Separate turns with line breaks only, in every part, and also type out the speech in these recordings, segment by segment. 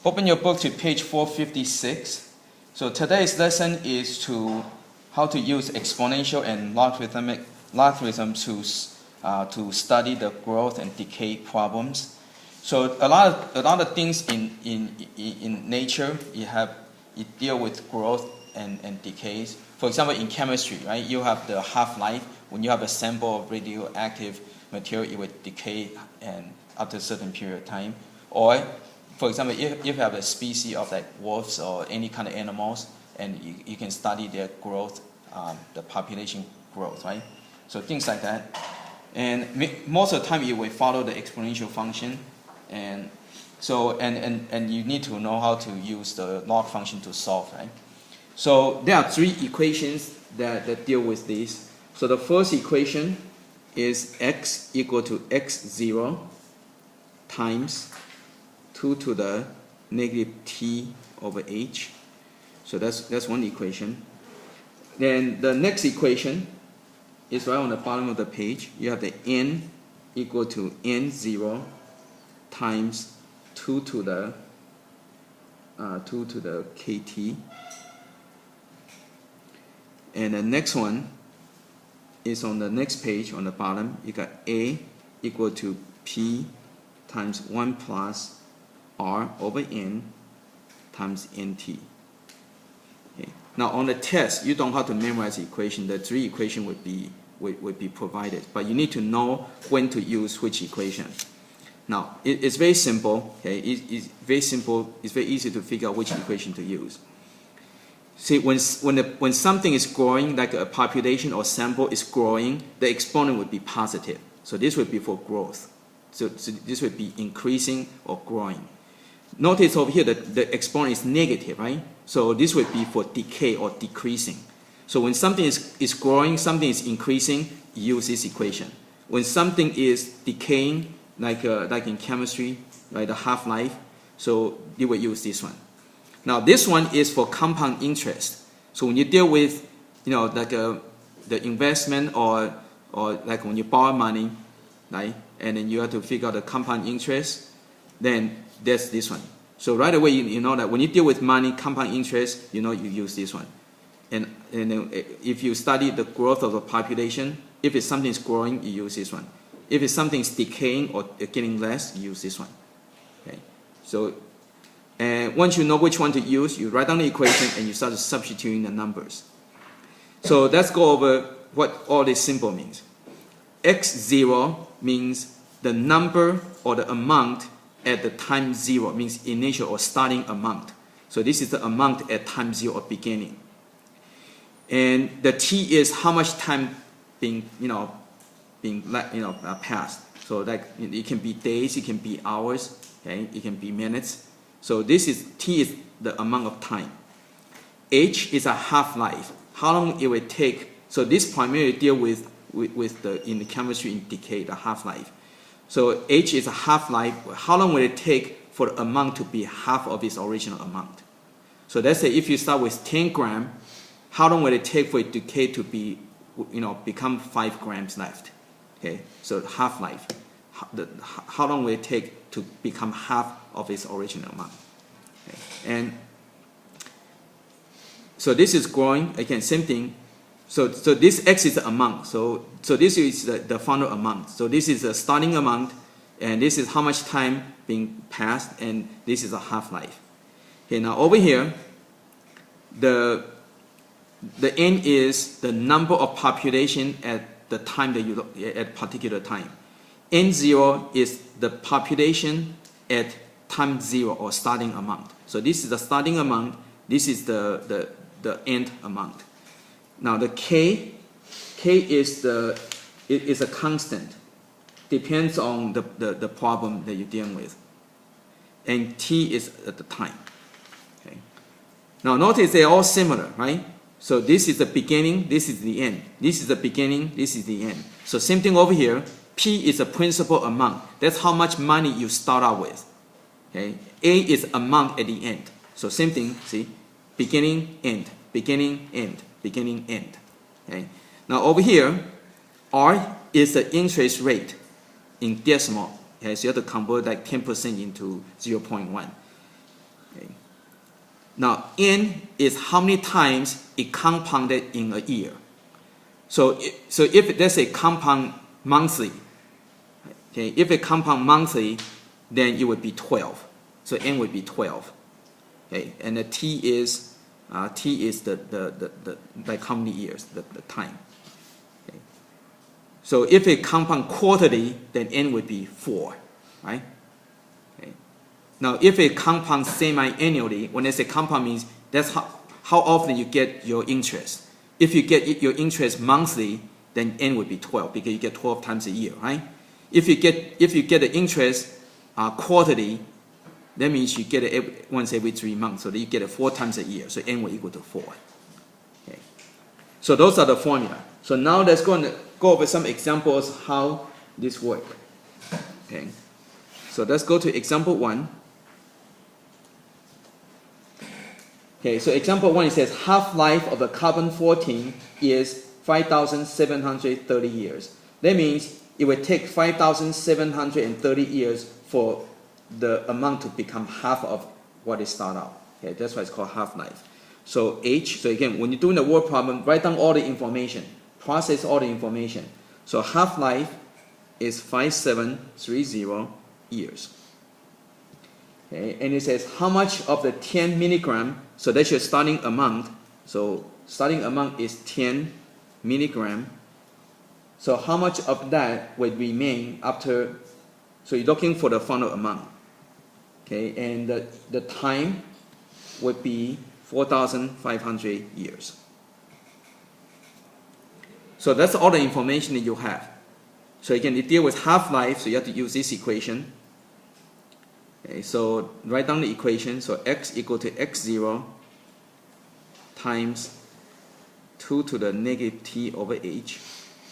Open your book to page 456. So today's lesson is how to use exponential and logarithms to study the growth and decay problems. So a lot of things in nature you deal with growth and decays. For example, in chemistry, right, you have the half-life. When you have a sample of radioactive material, it would decay and after a certain period of time. Or, for example, if you have a species of like wolves or any kind of animals, and you can study their growth, the population growth, right? So things like that. And most of the time, you will follow the exponential function, and you need to know how to use the log function to solve, right? So there are three equations that deal with this. So the first equation is x equal to x0 times 2 to the negative t over h. So that's one equation. Then the next equation is right on the bottom of the page. You have the n equal to n0 times 2 to the kt. And the next one is on the next page on the bottom. You got a equal to p times 1 plus r over n times nt. Okay. Now on the test, you don't have to memorize the equation. The three equations would be provided, but you need to know when to use which equation. Now it's very simple. Okay, it's very simple. It's very easy to figure out which equation to use. See, when something is growing, like a population or sample is growing, the exponent would be positive. So this would be for growth. So this would be increasing or growing. Notice over here that the exponent is negative, right? So this would be for decay or decreasing. So when something is growing, something is increasing, use this equation. When something is decaying, like in chemistry, like the half-life, so you will use this one. Now this one is for compound interest. So when you deal with, like the investment or like when you borrow money, right, and then you have to figure out the compound interest, then that's this one. So right away you know that when you deal with money, compound interest, you use this one. And if you study the growth of the population, if it's something is growing, you use this one. If it's something is decaying or getting less, you use this one. Okay, so. And once you know which one to use, you write down the equation and you start substituting the numbers. So let's go over what all this symbol means. x0 means the number or the amount at the time 0, means initial or starting amount. So this is the amount at time 0 or beginning. And the t is how much time being passed. So like it can be days, it can be hours, okay, it can be minutes. So this is t is the amount of time. H is a half-life. How long it will take? So this primarily deal with in the chemistry in decay, the half-life. So H is a half-life. How long will it take for the amount to be half of its original amount? So let's say if you start with 10 grams, how long will it take for it to decay to be, become 5 grams left? Okay, so half-life. How long will it take to become half of its original amount? Okay. And so this is growing, again, same thing. So this x is the amount. So this is the final amount. So this is the starting amount, and this is how much time being passed, and this is a half-life. Okay, now over here, the n is the number of population at the time that you look at particular time. N0 is the population at time 0 or starting amount. So this is the starting amount. This is the end amount. Now the k is a constant. Depends on the problem that you're dealing with. And t is at the time. Okay. Now notice they're all similar, right? So this is the beginning. This is the end. This is the beginning. This is the end. So same thing over here. P is a principal amount. That's how much money you start out with. Okay. A is amount at the end. So same thing, see? Beginning, end, beginning, end, beginning, end. Okay. Now over here, R is the interest rate in decimal. Okay, so you have to convert like 10% into 0.1. Okay. Now, n is how many times it compounded in a year. So if there's a compound monthly, okay, if it compound monthly, then it would be 12. So n would be 12. Okay, and the t is the like how many years, the time. Okay. So if it compound quarterly, then n would be 4, right? Okay. Now if it compounds semi-annually, when I say compound means that's how often you get your interest. If you get your interest monthly, then n would be 12 because you get 12 times a year, right? If you get the interest quarterly, that means you get it once every 3 months, so that you get it 4 times a year. So n will equal to 4. Okay. So those are the formula. So now let's go over some examples how this works. Okay. So let's go to example 1. Okay, so example 1, it says half-life of the carbon-14 is 5,730 years. That means it would take 5,730 years for the amount to become half of what it started out. Okay, that's why it's called half-life. So H, so again, when you're doing the word problem, write down all the information, process all the information. So half-life is 5730 years. Okay, and it says how much of the 10 milligram, so that's your starting amount. So starting amount is 10 milligram. So how much of that would remain after, so you're looking for the final amount. Okay, and the time would be 4,500 years. So that's all the information that you have. So again, it deals with half-life, so you have to use this equation. Okay, so write down the equation. So x equal to x0 times 2 to the negative t over h.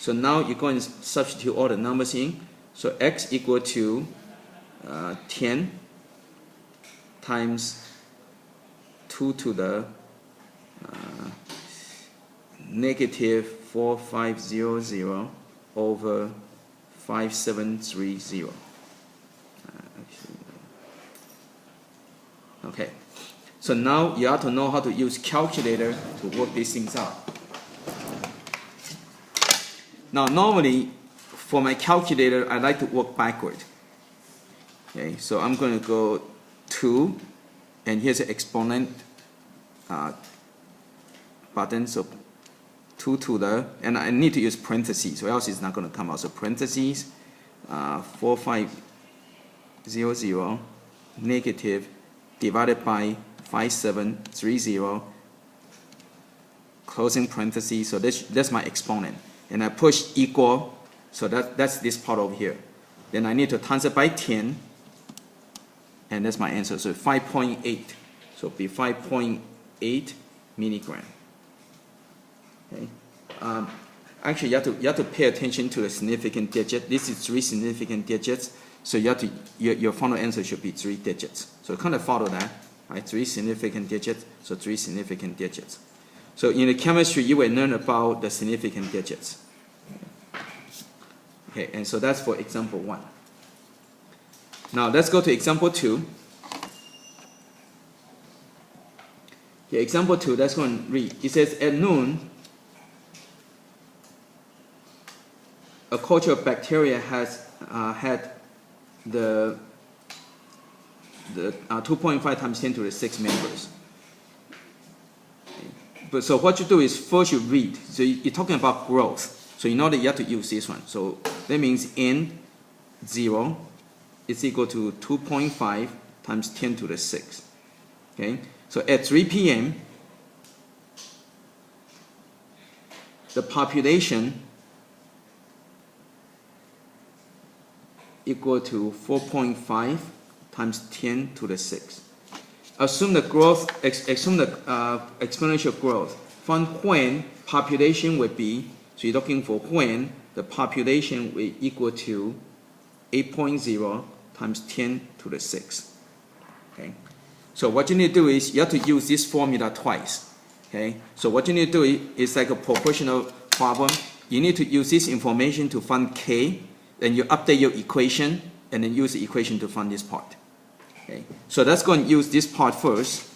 So now you're going to substitute all the numbers in. So x equal to 10 times 2 to the negative 4500 over 5730. Okay, so now you have to know how to use calculator to work these things out. Now normally for my calculator I like to work backward. Okay, so I'm going to go 2, and here's an exponent button, so 2 to the, and I need to use parentheses or else it's not going to come out. So parentheses 4500 negative divided by 5730 closing parentheses. So that's my exponent, and I push equal, so that's this part over here. Then I need to times it by 10, and that's my answer. So 5.8, so it'll be 5.8 milligram. Okay. Actually, you have to pay attention to the significant digit. This is 3 significant digits, so you have to your final answer should be 3 digits. So kind of follow that, right? 3 significant digits, so 3 significant digits. So in the chemistry, you will learn about the significant digits. Okay, and so that's for example 1. Now let's go to example 2. Okay, example 2, let's go and read. It says at noon, a culture of bacteria has had the 2.5 times 10 to the 6 members. Okay. But so what you do is first you read. So you're talking about growth. So you know that you have to use this one. So that means N0 is equal to 2.5 times 10 to the 6. Okay. So at 3 p.m., the population equal to 4.5 times 10 to the 6. Assume the growth, assume the exponential growth. Find when population would be, so you're looking for when the population will equal to 8.0 times 10 to the 6. Okay. So what you need to do is you have to use this formula twice. Okay. So what you need to do is like a proportional problem. You need to use this information to find k. Then you update your equation, and then use the equation to find this part. Okay, so let's go and use this part first.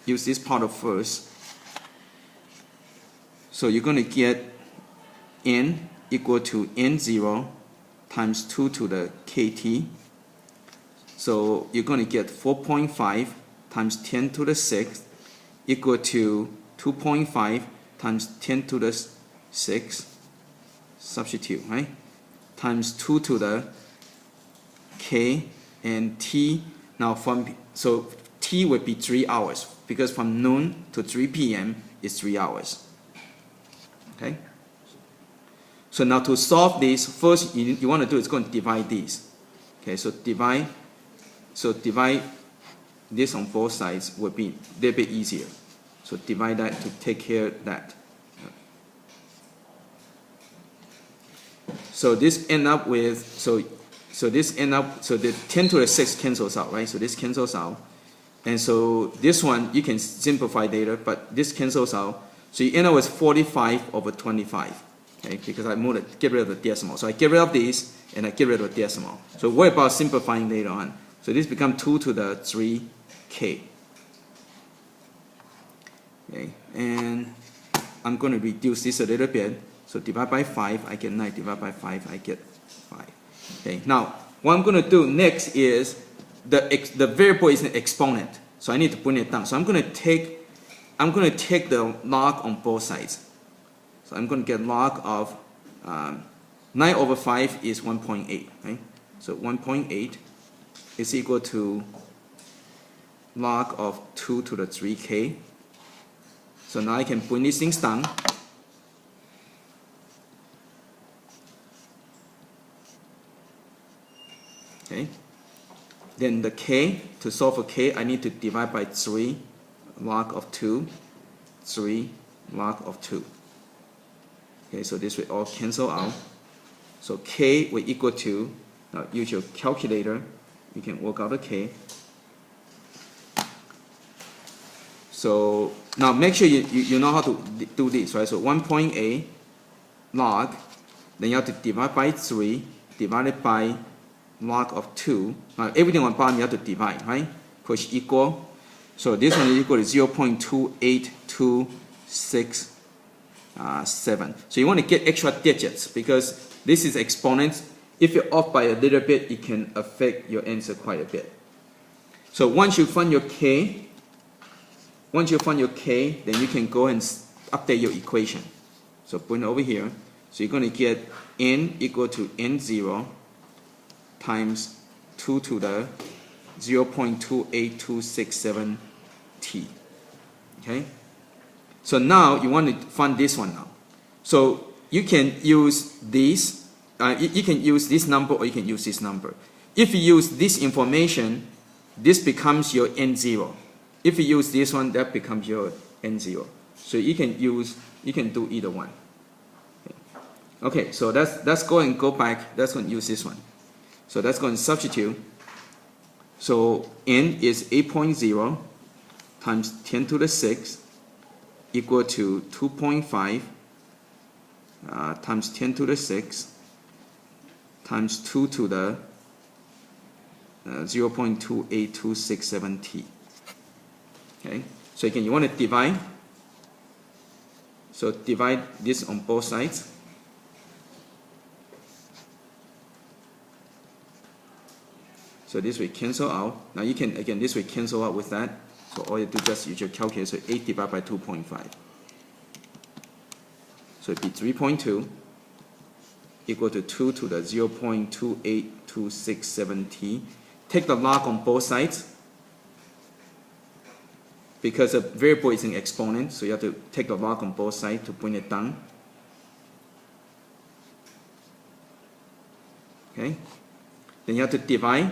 Use this part first. So you're going to get n equal to n0 times 2 to the kt. So you're going to get 4.5 times 10 to the 6th equal to 2.5 times 10 to the 6th, substitute, right? Times 2 to the k, and t, now so t would be 3 hours, because from noon to 3 p.m. is 3 hours. Okay? So now to solve this, first you want to do is going to divide these. Okay, so divide this on both sides would be a little bit easier. So divide that to take care of that. So this end up with, so the 10 to the 6 cancels out, right? So this cancels out. And so this one, you can simplify later, but this cancels out. So you end up with 45 over 25, okay? Because I get rid of the decimal. So I get rid of these, and I get rid of the decimal. So worry about simplifying later on. So this becomes 2 to the 3k. Okay, and I'm going to reduce this a little bit. So divide by 5, I get 9. Divide by 5, I get 5. Okay, now what I'm going to do next is the variable is an exponent, so I need to bring it down. So I'm going to take the log on both sides. So I'm going to get log of 9 over 5 is 1.8, right? So 1.8 is equal to log of 2 to the 3k. So now I can bring these things down. Okay. Then the k, to solve for k, I need to divide by 3 log of 2, 3 log of 2. Okay, so this will all cancel out. So k will equal to, now use your calculator, you can work out the k. So now make sure you know how to do this, right? So 1.8 log, then you have to divide by 3, divided by log of 2. Now everything on bottom you have to divide, right? Push equal. So this one is equal to 0.28267. So you want to get extra digits because this is exponents. If you're off by a little bit, it can affect your answer quite a bit. So once you find your k, then you can go and update your equation. So put it over here. So you're going to get n equal to n0 times 2 to the 0.28267 t. Okay? So now you want to find this one now. So you can use this. You can use this number or you can use this number. If you use this information, this becomes your n0. If you use this one, that becomes your n0. So you can do either one. Okay, so let's go back. Let's go and use this one. So let's go and substitute. So n is 8.0 times 10 to the 6 equal to 2.5 times 10 to the 6 times 2 to the 0.28267 t. Okay, so again, you want to divide. So divide this on both sides. So this will cancel out. Now you can, again, this will cancel out with that. So all you do just use your calculator. So 8 divided by 2.5. So it'd be 3.2 equal to 2 to the 0.28267 t. Take the log on both sides. Because a variable is an exponent, so you have to take the log on both sides to bring it down. Okay? Then you have to divide.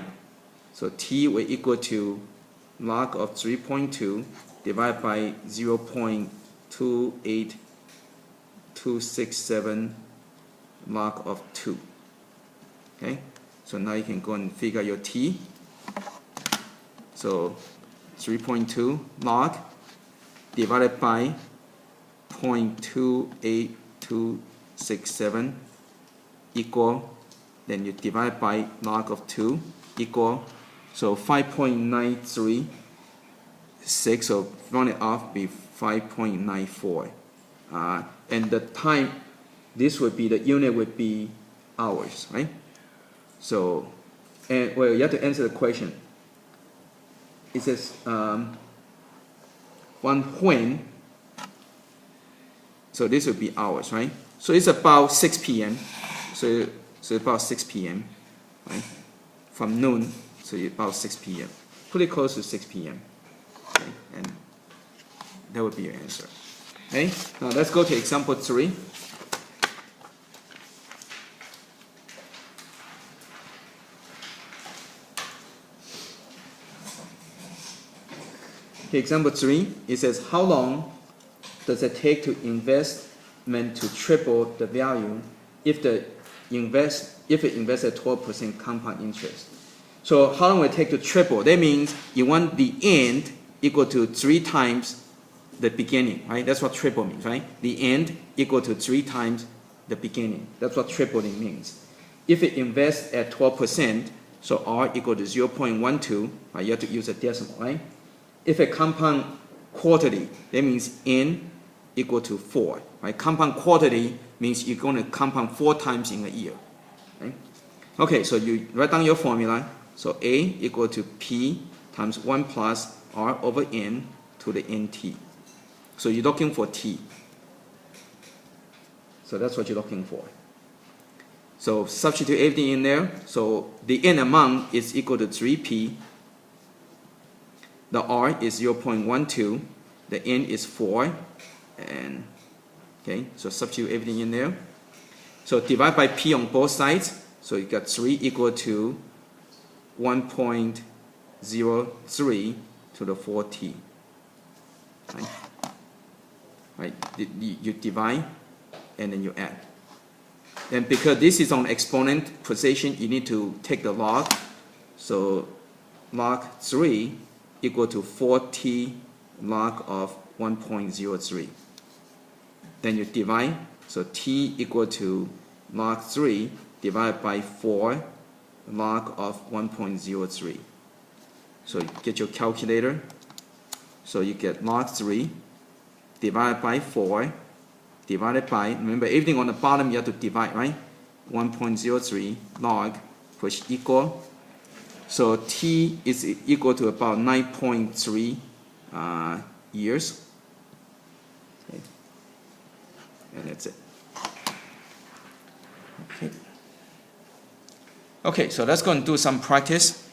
So t will equal to log of 3.2 divided by 0.28267 log of 2. Okay? So now you can go and figure your t. So 3.2 log divided by 0.28267 equal, then you divide by log of 2 equal So 5.936, so round it off, be 5.94. And the time, this would be, the unit would be hours, right? So, and well, you have to answer the question. It says, when, so this would be hours, right? So it's about 6 p.m. So about 6 p.m., right? From noon, so about 6 p.m. Pretty close to 6 p.m. Okay? And that would be your answer. Okay? Now let's go to example 3. Okay, example 3, it says, how long does it take to investment to triple the value if it invests at 12% compound interest? So how long will it take to triple? That means you want the end equal to 3 times the beginning, right? That's what triple means, right? The end equal to 3 times the beginning. That's what tripling means. If it invests at 12%, so R equal to 0.12, right? You have to use a decimal, right? If it compound quarterly, that means N equal to 4, right? Compound quarterly means you're going to compound 4 times in a year, right? Okay, so you write down your formula. So A equal to P times 1 plus R over N to the NT. So you're looking for T. So that's what you're looking for. So substitute everything in there. So the N amount is equal to 3P. The R is 0.12. The N is 4. And okay, so substitute everything in there. So divide by P on both sides. So you got 3 equal to 1.03 to the 4T. Right? Right? You divide and then you add. And because this is on exponent position, you need to take the log. So log 3 equal to 4T log of 1.03. Then you divide. So T equal to log 3 divided by 4 log of 1.03. So you get your calculator. So you get log 3 divided by 4 divided by, remember everything on the bottom you have to divide, right? 1.03 log, which equal. So T is equal to about 9.3 years. Okay. And that's it. Okay. Okay, so let's go and do some practice.